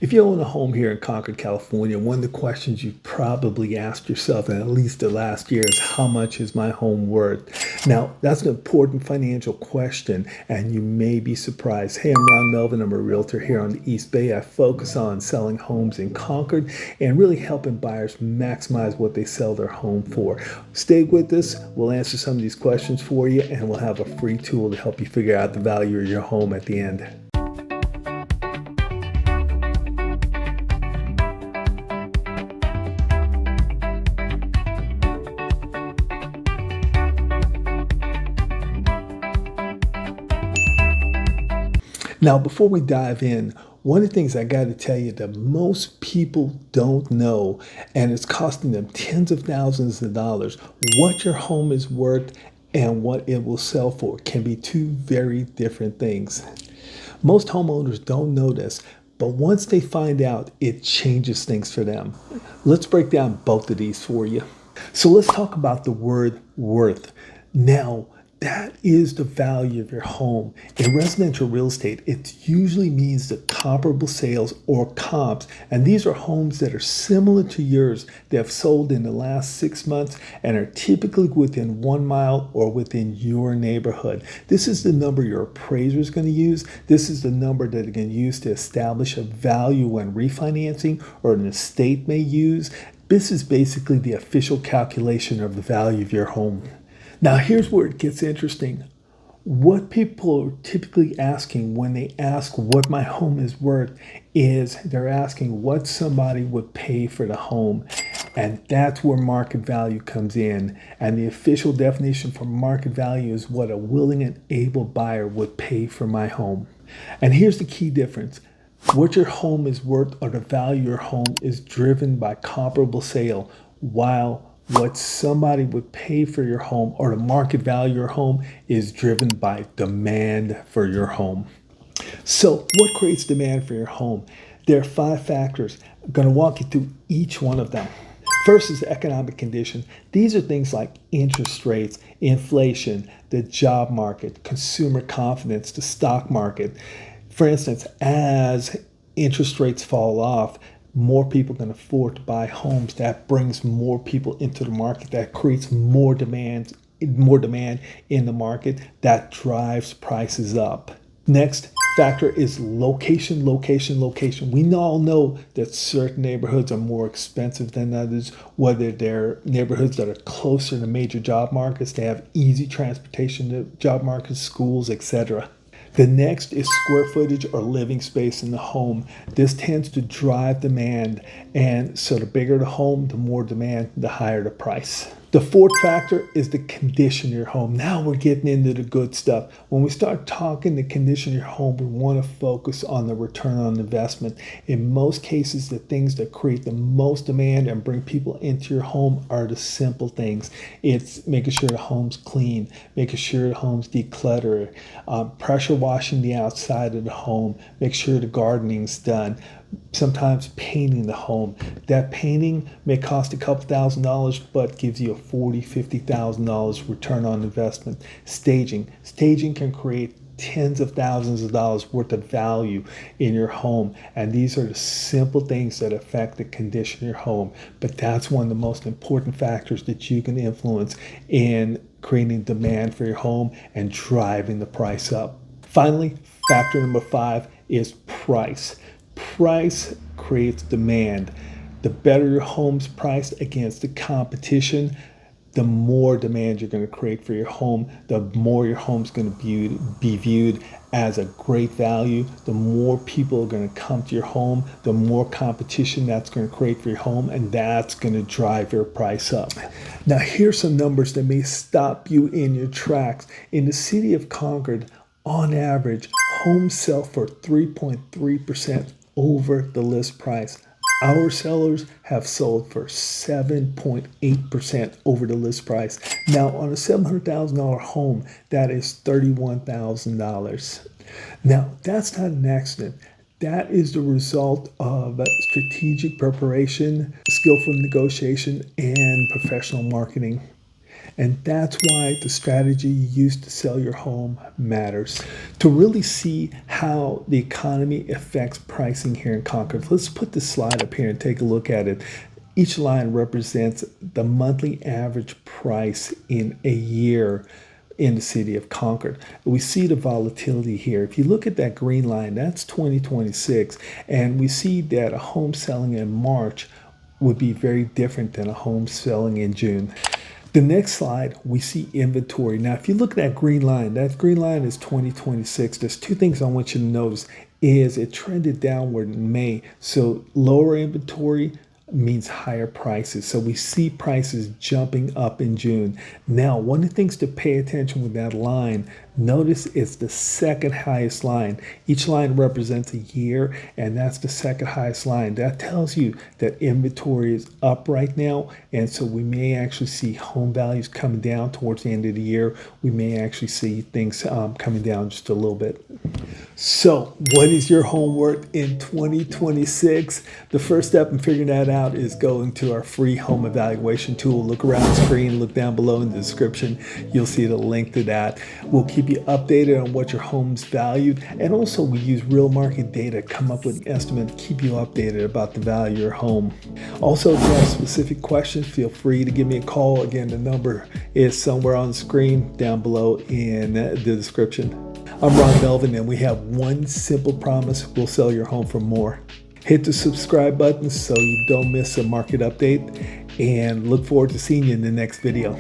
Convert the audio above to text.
If you own a home here in Concord, California, one of the questions you've probably asked yourself in at least the last year is, how much is my home worth? Now, that's an important financial question, and you may be surprised. Hey, I'm Ron Melvin. I'm a realtor here on the East Bay. I focus on selling homes in Concord and really helping buyers maximize what they sell their home for. Stay with us. We'll answer some of these questions for you, and we'll have a free tool to help you figure out the value of your home at the end. Now, before we dive in, one of the things I got to tell you that most people don't know, and it's costing them tens of thousands of dollars, what your home is worth and what it will sell for can be two very different things. Most homeowners don't know this, but once they find out, it changes things for them. Let's break down both of these for you. So let's talk about the word worth. Now, that is the value of your home. In residential real estate, it usually means the comparable sales or comps. And these are homes that are similar to yours that have sold in the last 6 months and are typically within 1 mile or within your neighborhood. This is the number your appraiser is going to use. This is the number that they're going to use to establish a value when refinancing, or an estate may use. This is basically the official calculation of the value of your home. Now, here's where it gets interesting. What people are typically asking when they ask what my home is worth is they're asking what somebody would pay for the home. And that's where market value comes in. And the official definition for market value is what a willing and able buyer would pay for my home. And here's the key difference. What your home is worth, or the value of your home, is driven by comparable sale, while what somebody would pay for your home, or the market value of your home, is driven by demand for your home. So what creates demand for your home? There are 5 factors. I'm going to walk you through each one of them. First is the economic condition. These are things like interest rates, inflation, the job market, consumer confidence, the stock market. For instance, as interest rates fall off, more people can afford to buy homes. That brings more people into the market. That creates more demand in the market. That drives prices up. Next factor is location, location, location. We all know that certain neighborhoods are more expensive than others, whether they're neighborhoods that are closer to major job markets, they have easy transportation to job markets, schools, etc. The next is square footage or living space in the home. This tends to drive demand, and so the bigger the home, the more demand, the higher the price. The fourth factor is the condition of your home. Now we're getting into the good stuff. When we start talking the condition of your home, we want to focus on the return on investment. In most cases, the things that create the most demand and bring people into your home are the simple things. It's making sure the home's clean, making sure the home's decluttered, pressure washing the outside of the home, make sure the gardening's done. Sometimes painting the home. That painting may cost a couple $1,000s, but gives you a $40,000-$50,000 return on investment. Staging can create tens of thousands of dollars worth of value in your home. And these are the simple things that affect the condition of your home. But that's one of the most important factors that you can influence in creating demand for your home and driving the price up. Finally, factor number 5 is price. Price creates demand. The better your home's priced against the competition, the more demand you're going to create for your home, the more your home's going to be viewed as a great value, the more people are going to come to your home, the more competition that's going to create for your home, and that's going to drive your price up. Now, here's some numbers that may stop you in your tracks. In the city of Concord, on average, homes sell for 3.3% over the list price. Our sellers have sold for 7.8% over the list price. Now, on a $700,000 home, that is $31,000. Now, that's not an accident. That is the result of strategic preparation, skillful negotiation, and professional marketing. And that's why the strategy you use to sell your home matters. To really see how the economy affects pricing here in Concord, let's put this slide up here and take a look at it. Each line represents the monthly average price in a year in the city of Concord. We see the volatility here. If you look at that green line, that's 2026, and we see that a home selling in March would be very different than a home selling in June. The next slide, we see inventory. Now, if you look at that green line is 2026. There's two things I want you to notice is it trended downward in May. So lower inventory means higher prices. So we see prices jumping up in June. Now, one of the things to pay attention with that line, notice it's the second highest line. Each line represents a year, and that's the second highest line. That tells you that inventory is up right now, and so we may actually see home values coming down towards the end of the year. We may actually see things coming down just a little bit. So what is your home worth in 2026? The first step in figuring that out is going to our free home evaluation tool. Look around the screen, look down below in the description. You'll see the link to that. We'll keep you updated on what your home's valued. And also we use real market data to come up with an estimate to keep you updated about the value of your home. Also, if you have specific questions, feel free to give me a call. Again, the number is somewhere on the screen down below in the description. I'm Ron Melvin, and we have one simple promise: we'll sell your home for more. Hit the subscribe button so you don't miss a market update, and look forward to seeing you in the next video.